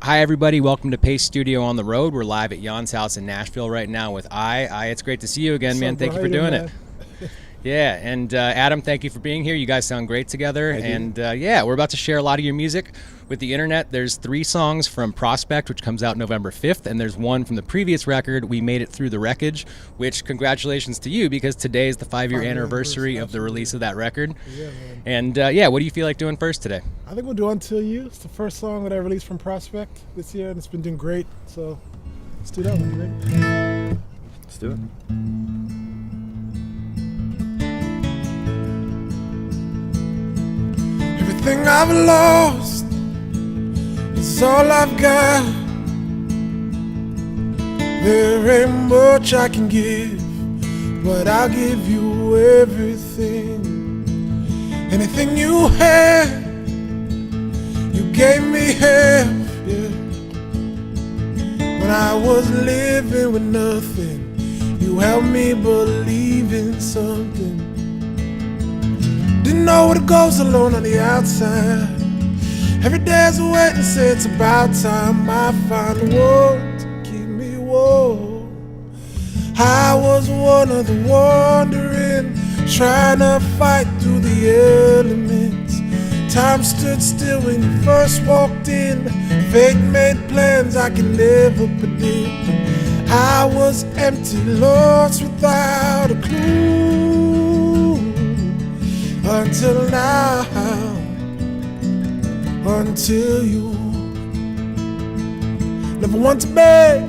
Hi, everybody. Welcome to Pace Studio on the Road. We're live at Jaan's house in Nashville right now with I. It's great to see you again, man. Thank you for doing it. Yeah, and Adam, thank you for being here. You guys sound great together. And yeah, we're about to share a lot of your music with the internet. There's 3 songs from Prospect, which comes out November 5th, and there's one from the previous record, We Made It Through the Wreckage, which congratulations to you, because today is the 5-year anniversary of the release of that record. Yeah, man. And yeah, what do you feel like doing first today? I think we'll do Until You. It's the first song that I released from Prospect this year, and it's been doing great. So let's do that one, right? Let's do it. Everything I've lost is all I've got. There ain't much I can give, but I'll give you everything. Anything you had, you gave me half, yeah. When I was living with nothing, you helped me believe in something. Didn't know what it goes alone on the outside. Every day's a wait and say it's about time I find a word to keep me warm. I was one of the wandering, trying to fight through the elements. Time stood still when you first walked in. Fate made plans I could never predict. I was empty, lost without a clue. Until now, until you. Never want to beg,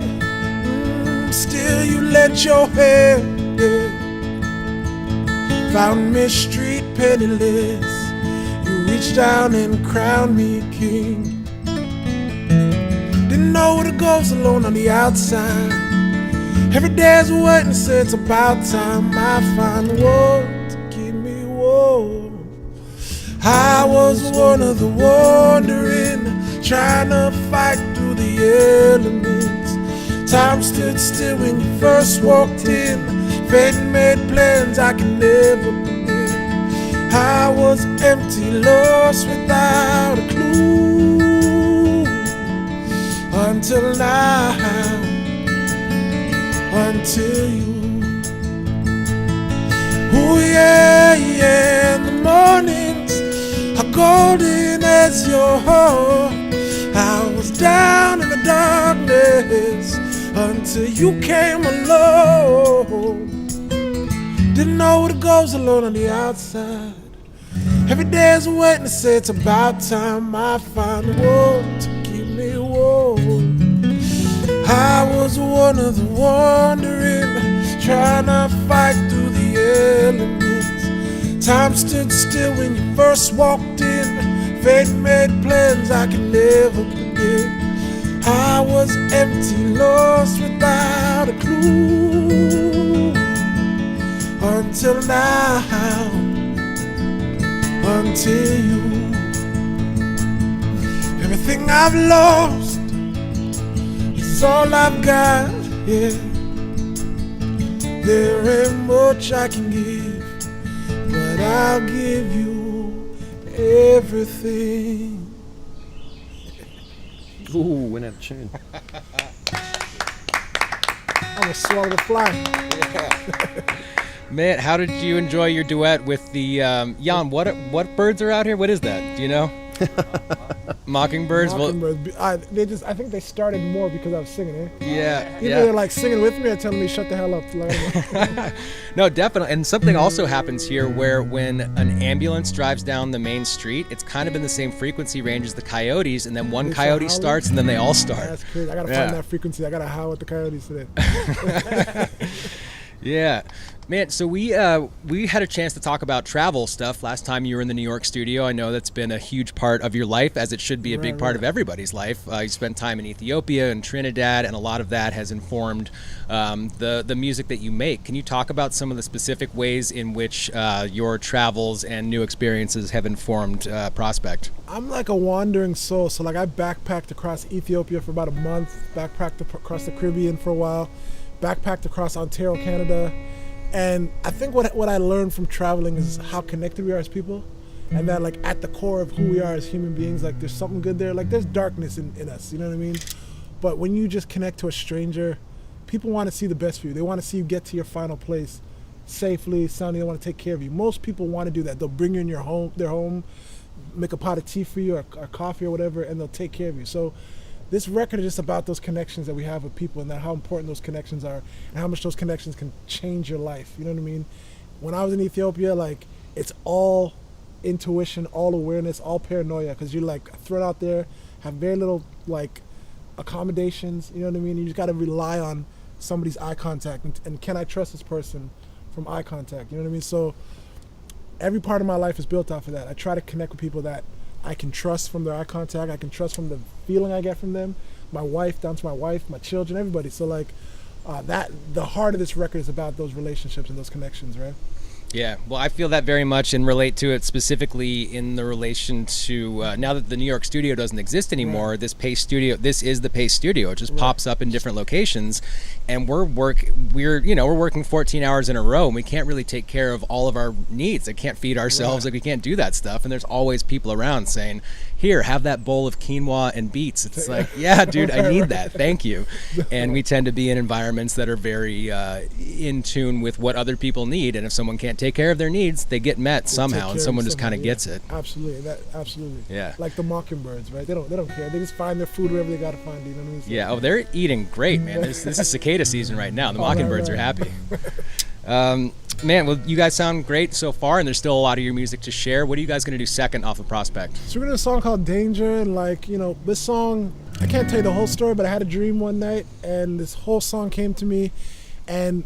still you lent your hand, yeah. Found me street penniless, you reached down and crowned me king. Didn't know what it goes alone on the outside. Every day's a wait and say it's about time I find a word. I was one of the wandering, trying to fight through the elements. Time stood still when you first walked in. Fate made plans I could never predict. I was empty, lost without a clue. Until now, until you. Oh yeah, yeah, in the mornings are golden as your heart. I was down in the darkness until you came along. Didn't know what it goes alone on the outside. Every day's a waiting to say it's about time I find a word to keep me warm. I was one of the wandering, trying to fight through the elements. Time stood still when you first walked in. Fate made plans I could never predict. I was empty, lost without a clue. Until now, until you. Everything I've lost is all I've got, yeah. There ain't much I can give, but I'll give you everything. Ooh, went out of tune. I'm gonna swallow the fly. Yeah. Man, how did you enjoy your duet with the Jaan? What birds are out here? What is that? Do you know? Mockingbirds. Mockingbirds. I think they started more because I was singing, eh? Yeah. Either they're like singing with me or telling me shut the hell up. No, definitely. And something also happens here where when an ambulance drives down the main street, it's kind of in the same frequency range as the coyotes, and then one coyote starts and then they all start. That's crazy. I gotta find that frequency. I gotta howl at the coyotes today. Yeah. Man, so we had a chance to talk about travel stuff last time you were in the New York studio. I know that's been a huge part of your life, as it should be a big part of everybody's life. You spent time in Ethiopia and Trinidad, and a lot of that has informed the music that you make. Can you talk about some of the specific ways in which your travels and new experiences have informed Prospect? I'm like a wandering soul. So like I backpacked across Ethiopia for about a month, backpacked across the Caribbean for a while, backpacked across Ontario, Canada. And I think what I learned from traveling is how connected we are as people. and that like at the core of who we are as human beings, like there's something good there. Like there's darkness in us, you know what I mean? But when you just connect to a stranger, people want to see the best for you. They want to see you get to your final place safely, sounding. They want to take care of you. Most people want to do that. They'll bring you in their home, make a pot of tea for you or coffee or whatever, and they'll take care of you. So this record is just about those connections that we have with people, and that how important those connections are, and how much those connections can change your life. You know what I mean? When I was in Ethiopia, like it's all intuition, all awareness, all paranoia, because you're like thrown out there, have very little like accommodations. You know what I mean? You just got to rely on somebody's eye contact, and can I trust this person from eye contact? You know what I mean? So every part of my life is built off of that. I try to connect with people that I can trust from their eye contact. I can trust from the feeling I get from them. My wife, down to my wife, my children, everybody. So like that, the heart of this record is about those relationships and those connections, right? Yeah, well, I feel that very much and relate to it specifically in the relation to now that the New York studio doesn't exist anymore. Right. This is the Pace Studio. It just pops up in different locations, and we're working 14 hours in a row, and we can't really take care of all of our needs. I can't feed ourselves, like we can't do that stuff. And there's always people around saying, "Here, have that bowl of quinoa and beets." It's like, yeah, dude, I need that. Thank you. And we tend to be in environments that are very in tune with what other people need, and if someone can't take care of their needs, they get met somehow, and someone just kind of gets it. Absolutely, absolutely. Yeah. Like the mockingbirds, right? They don't care. They just find their food wherever they gotta find it. You know what I mean? So, yeah. Oh, they're eating great, man. This is cicada season right now. The mockingbirds are happy. Man, well, you guys sound great so far, and there's still a lot of your music to share. What are you guys going to do second off of Prospect? So we're going to do a song called Danger, and like, you know, this song, I can't tell you the whole story, but I had a dream one night, and this whole song came to me, and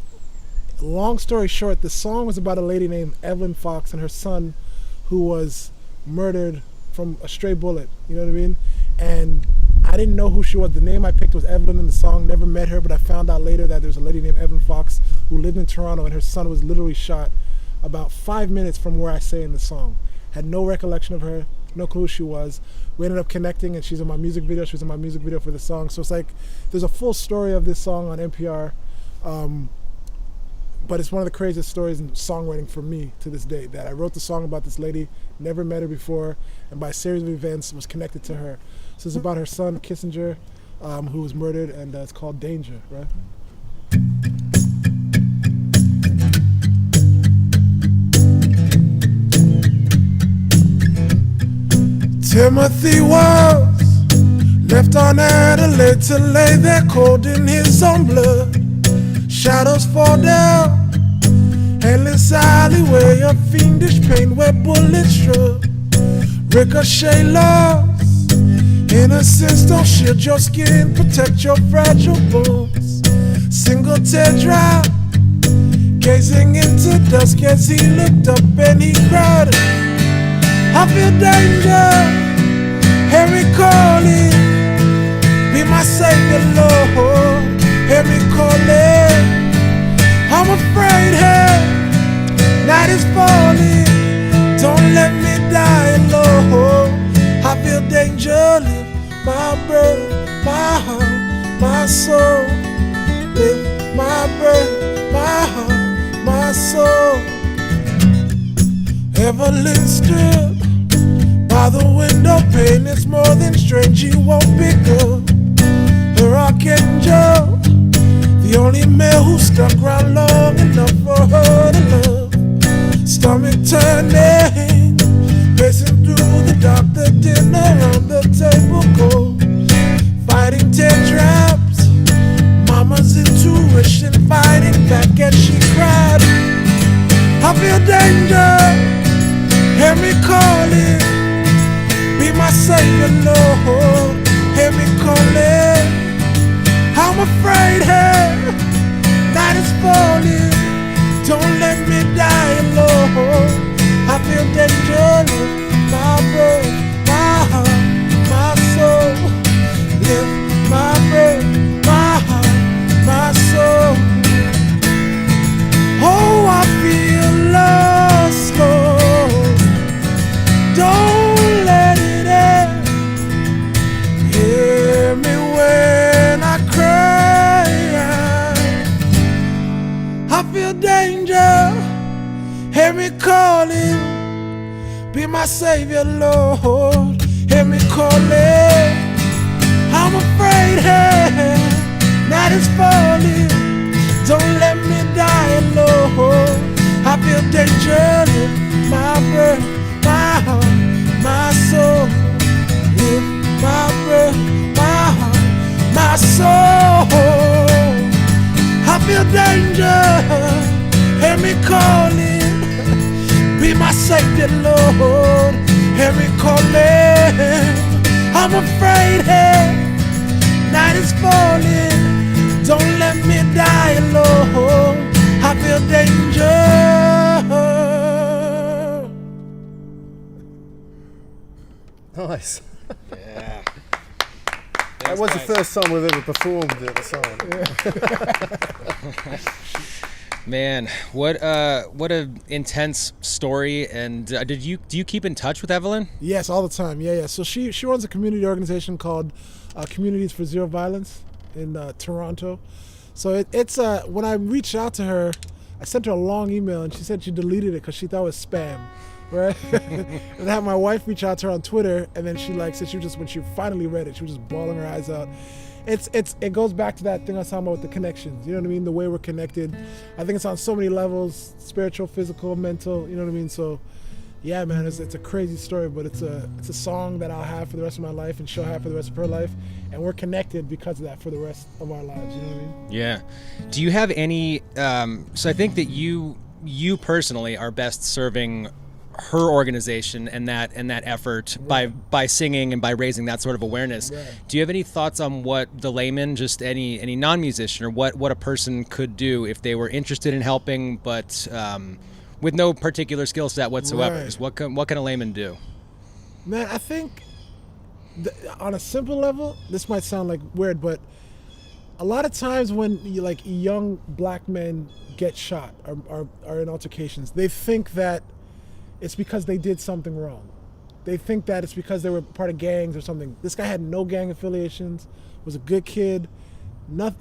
long story short, the song was about a lady named Evelyn Fox and her son who was murdered from a stray bullet, you know what I mean? And I didn't know who she was. The name I picked was Evelyn in the song, never met her, but I found out later that there's a lady named Evelyn Fox who lived in Toronto, and her son was literally shot about 5 minutes from where I say in the song. Had no recollection of her, no clue who she was. We ended up connecting, and she's in my music video. She was in my music video for the song. So it's like, there's a full story of this song on NPR, but it's one of the craziest stories in songwriting for me to this day, that I wrote the song about this lady, never met her before, and by a series of events was connected to her. So it's about her son, Kissinger, who was murdered, and it's called Danger, right? Timothy was left on Adelaide to lay there cold in his own blood. Shadows fall down, endless alleyway of fiendish pain where bullets struck. Ricochet lost, innocence don't shield your skin, protect your fragile bones. Single teardrop, gazing into dusk as he looked up and he cried, I feel danger. Hear me calling, be my savior, Lord. Hear me calling, I'm afraid, hey, night is falling. Don't let me die, Lord. I feel danger, lift my breath, my heart, my soul. Lift my breath, my heart, my soul. Evelyn stood by the window pane, it's more than strange, he won't pick up her archangel, the only male who stuck around long enough for her to love. Stomach turning, pacing through the dark, the dinner on the table cold, fighting teardrops, mama's intuition fighting back as she cried, I feel danger, hear me calling, be my savior, Lord. Hear me calling, I'm afraid, hey, night is falling. Don't let me die, Lord. I feel danger, lift my breath, my heart, my soul. Lift my breath, my heart, my soul. Oh, I feel lost, Lord. Don't let it end. Hear me when I cry. I feel danger. Hear me calling. Be be my savior, Lord. Hear me calling. I'm afraid, hey, night is falling. Don't let me die, Lord. I feel danger in my breath, my heart, my soul. If my breath, my heart, my soul. I feel danger, hear me calling. Be my savior, Lord. Hear me calling. I'm afraid, hey, night is falling. Don't let me die, Lord. I feel danger. Nice. Yeah. That was the first time we've ever performed the song. Man, what a intense story. And do you keep in touch with Evelyn? Yes, all the time. Yeah. So she runs a community organization called Communities for Zero Violence in Toronto. So it's when I reached out to her, I sent her a long email and she said she deleted it because she thought it was spam, right? And I had my wife reach out to her on Twitter, and then she said she was just, when she finally read it, she was just bawling her eyes out. It goes back to that thing I was talking about with the connections. You know what I mean? The way we're connected. I think it's on so many levels: spiritual, physical, mental. You know what I mean? So, yeah, man, it's a crazy story, but it's a song that I'll have for the rest of my life, and she'll have for the rest of her life, and we're connected because of that for the rest of our lives. You know what I mean? Yeah. Do you have any? So I think that you personally are best serving her organization and that effort by singing and by raising that sort of awareness. Right. Do you have any thoughts on what the layman, just any non-musician, or what a person could do if they were interested in helping, but with no particular skill set whatsoever? Right. Just what can a layman do? Man, I think on a simple level, this might sound like weird, but a lot of times when young black men get shot or are in altercations, they think that it's because they did something wrong. They think that it's because they were part of gangs or something. This guy had no gang affiliations, was a good kid, nothing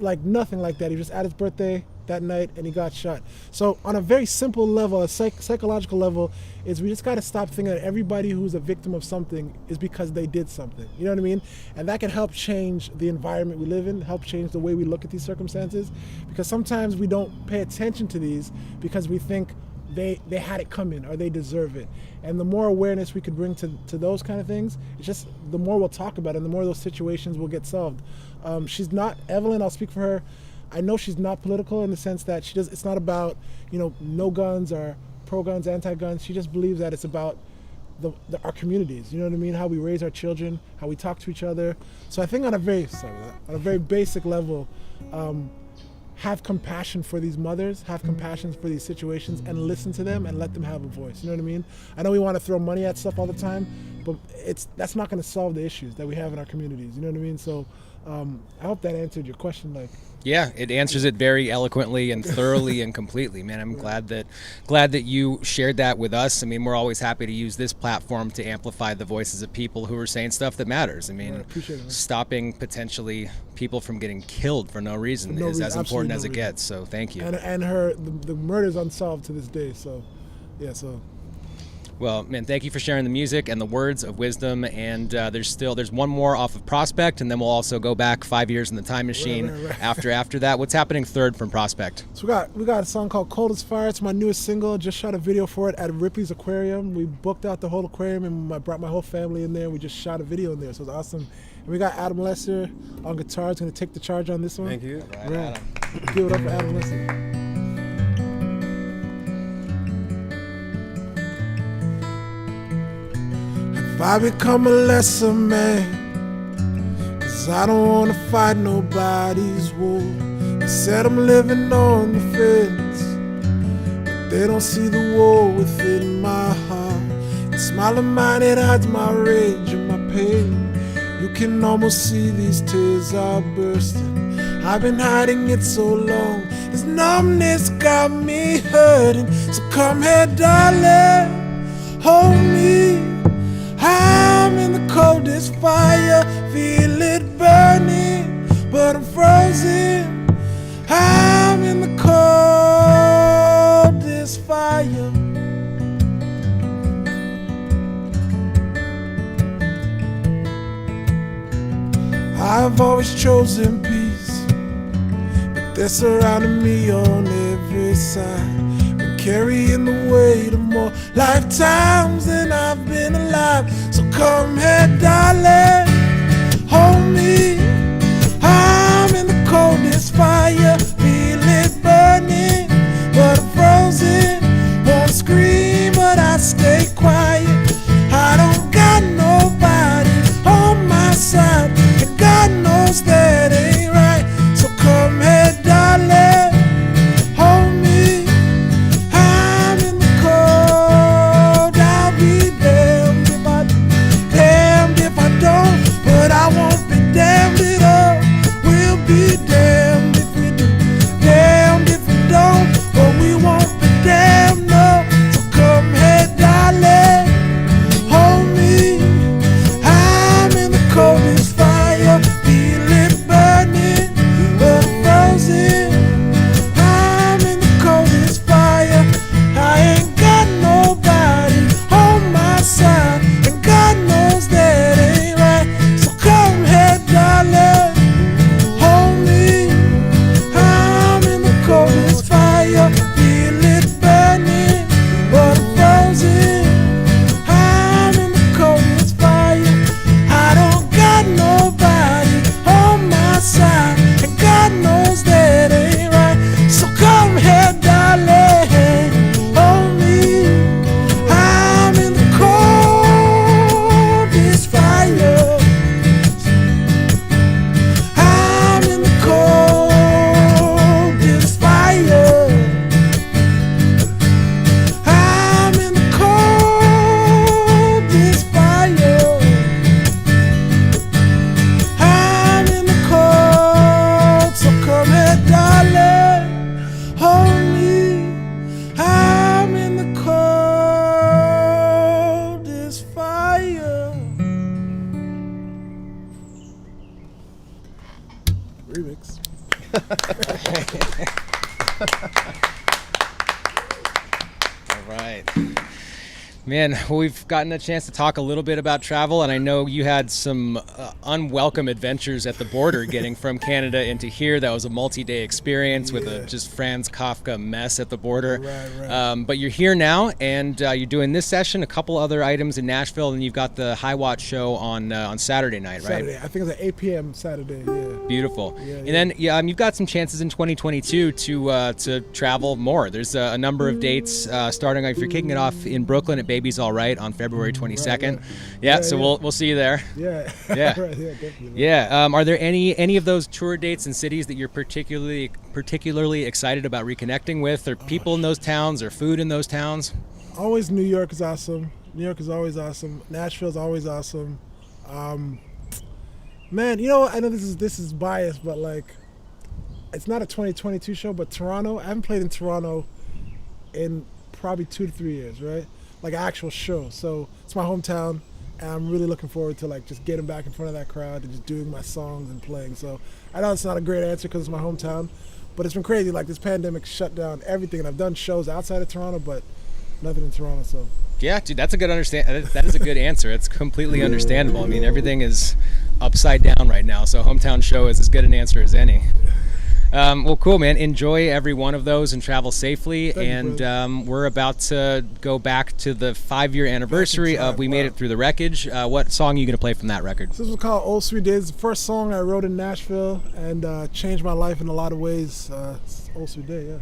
like that. He was just at his birthday that night and he got shot. So on a very simple level, a psychological level, is we just got to stop thinking that everybody who's a victim of something is because they did something. You know what I mean? And that can help change the environment we live in, help change the way we look at these circumstances, because sometimes we don't pay attention to these because we think they had it coming or they deserve it. And the more awareness we could bring to those kind of things, it's just the more we'll talk about it and the more those situations will get solved. She's not, Evelyn, I'll speak for her, I know she's not political in the sense that it's not about, no guns or pro-guns, anti-guns. She just believes that it's about our communities, you know what I mean? How we raise our children, how we talk to each other. So I think on a very basic level, have compassion for these mothers, have compassion for these situations, and listen to them and let them have a voice. You know what I mean? I know we want to throw money at stuff all the time, but that's not going to solve the issues that we have in our communities. You know what I mean? So I hope that answered your question. Yeah, it answers it very eloquently and thoroughly and completely, man. I'm glad that you shared that with us. I mean, we're always happy to use this platform to amplify the voices of people who are saying stuff that matters. I mean, stopping potentially people from getting killed for no reason is as important as it gets. So thank you. And the murder's unsolved to this day. So, yeah. So. Well, man, thank you for sharing the music and the words of wisdom. And there's one more off of Prospect, and then we'll also go back 5 years in the time machine. Right. After that. What's happening third from Prospect? So we got a song called Cold as Fire. It's my newest single. Just shot a video for it at Ripley's Aquarium. We booked out the whole aquarium and I brought my whole family in there. We just shot a video in there, so it was awesome. And we got Adam Lesser on guitar. He's going to take the charge on this one. Thank you. Right, Adam. Give it up for Adam Lesser. If I become a lesser man, 'cause I don't wanna fight nobody's war. They said I'm living on the fence, but they don't see the war within my heart. The smile of mine, it hides my rage and my pain. You can almost see these tears are bursting. I've been hiding it so long, this numbness got me hurting. So come here, darling, hold me. I'm in the coldest fire, feel it burning, but I'm frozen. I'm in the coldest fire. I've always chosen peace, but they're surrounding me on every side. Been carrying the weight of more lifetimes than I've been alive. So come here, darling, hold me. I'm in the coldest fire, feel it burning, but I'm frozen. Won't scream, but I stay quiet. I don't got nobody on my side, and God knows that ain't right. So come here, darling, hold me. I'm in the cold. I'll be damned if I don't, but I won't be damned at all. We'll be damned if we do, damned if we don't, but we won't be damned, no. So come here, darling, hold me. I'm in the coldest fire, feel it burning, but I'm frozen. I'm in the coldest fire. I ain't got nobody on my side, and God knows that ain't right. So come here, darling, hold me. I'm in the coldest fire, feel it burning, but I'm frozen. I'm in the coldest fire. I don't got nobody on my side, and God knows that ain't right. So come here, darling, hold me. I'm in the coldest fire. I'm in the coldest fire. I'm in the coldest fire. I'm in the cold. So come here, darling, hold me. I'm in the coldest fire. Remix. All right. Man, well, we've gotten a chance to talk a little bit about travel, and I know you had some unwelcome adventures at the border getting from Canada into here. That was a multi-day experience with a just Franz Kafka mess at the border. Right. But you're here now, and you're doing this session, a couple other items in Nashville, and you've got the High Watch show on Saturday night, right? Saturday. I think it's at 8 p.m. Saturday, yeah. Beautiful. Yeah, And then you've got some chances in 2022 to travel more. There's a number of dates starting. If you're kicking it off in Brooklyn at Baby's All Right on February 22nd. So we'll see you there. Yeah. Yeah. Right, yeah, definitely. Yeah. Are there any of those tour dates and cities that you're particularly excited about reconnecting with, or people in those towns, or food in those towns? Always New York is awesome. New York is always awesome. Nashville is always awesome. Man, you know, I know this is biased, but like, it's not a 2022 show, but Toronto. I haven't played in Toronto in probably 2 to 3 years, right? Like an actual show. So it's my hometown, and I'm really looking forward to like just getting back in front of that crowd and just doing my songs and playing. So I know it's not a great answer because it's my hometown, but it's been crazy. Like this pandemic shut down everything, and I've done shows outside of Toronto, but nothing in Toronto. So Yeah, dude, that's a good that is a good answer. It's completely understandable. I mean, everything is upside down right now, so hometown show is as good an answer as any. Well, cool, man. Enjoy every one of those and travel safely. Thank you, We're about to go back to the 5-year anniversary of We Made It Through the Wreckage. What song are you going to play from that record? This was called Old Sweet Days. The first song I wrote in Nashville and changed my life in a lot of ways. It's Old Sweet Day, yeah.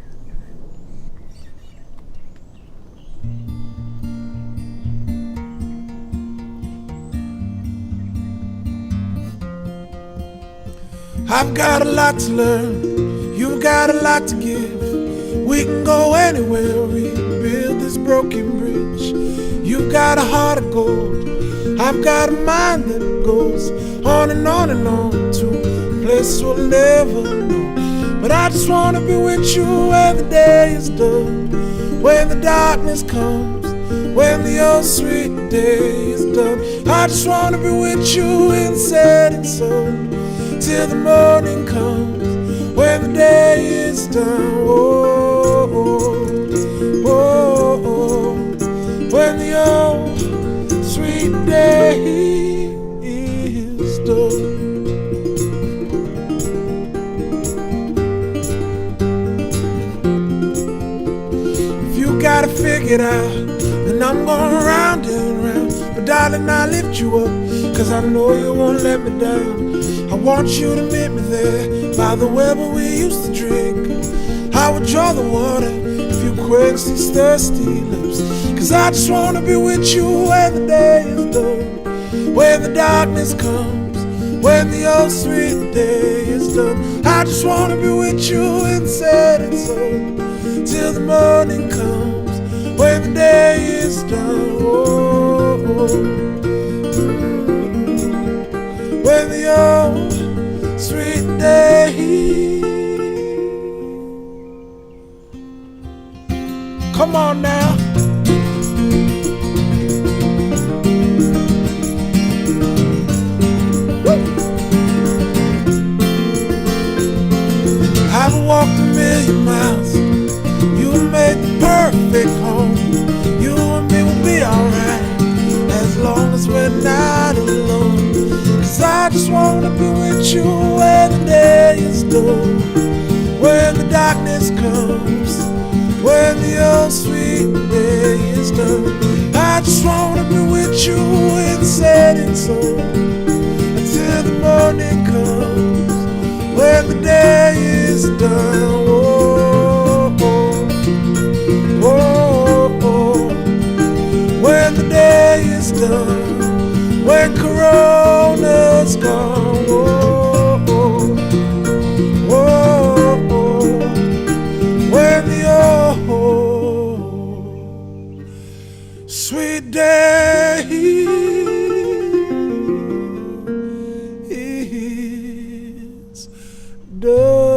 I've got a lot to learn, you've got a lot to give. We can go anywhere, rebuild this broken bridge. You've got a heart of gold, I've got a mind that goes on and on and on to places we'll never know. But I just wanna be with you when the day is done, when the darkness comes, when the old sweet day is done. I just wanna be with you in the setting sun, till the morning comes, when the day is done. Oh, oh, oh, oh, when the old sweet day is done. it out, and I'm going round and round. But darling, I lift you up, 'cause I know you won't let me down. I want you to meet me there, by the well where we used to drink. I would draw the water if you quench these thirsty lips. 'Cause I just wanna be with you when the day is done, when the darkness comes, when the old sweet day is done. I just wanna be with you in the setting sun, till the morning comes, when the day is done. Oh, when the old sweet day. Come on now. I've walked a million miles. You made the perfect home. You and me will be alright, as long as we're not alone. 'Cause I just wanna be with you when the day is done, when the darkness comes, when the old sweet day is done. I just wanna be with you in the setting sun, until the morning comes, when the day is done. Oh, oh, oh, oh. When the day is done, when Corona's gone. Oh, oh, oh, oh. When the old sweet day is done.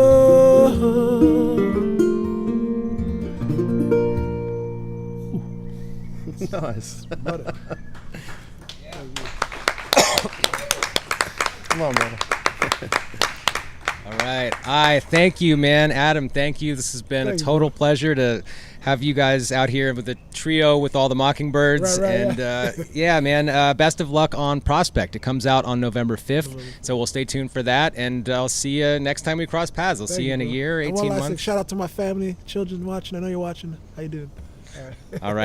Nice. Come on, brother. All right. Thank you, man. Adam, thank you. This has been a total pleasure to have you guys out here with the trio with all the Mockingbirds. Right, and yeah, man, best of luck on Prospect. It comes out on November 5th, so we'll stay tuned for that. And I'll see you next time we cross paths. I'll see you in a year, 18 months. Shout out to my family, children watching. I know you're watching. How you doing? All right.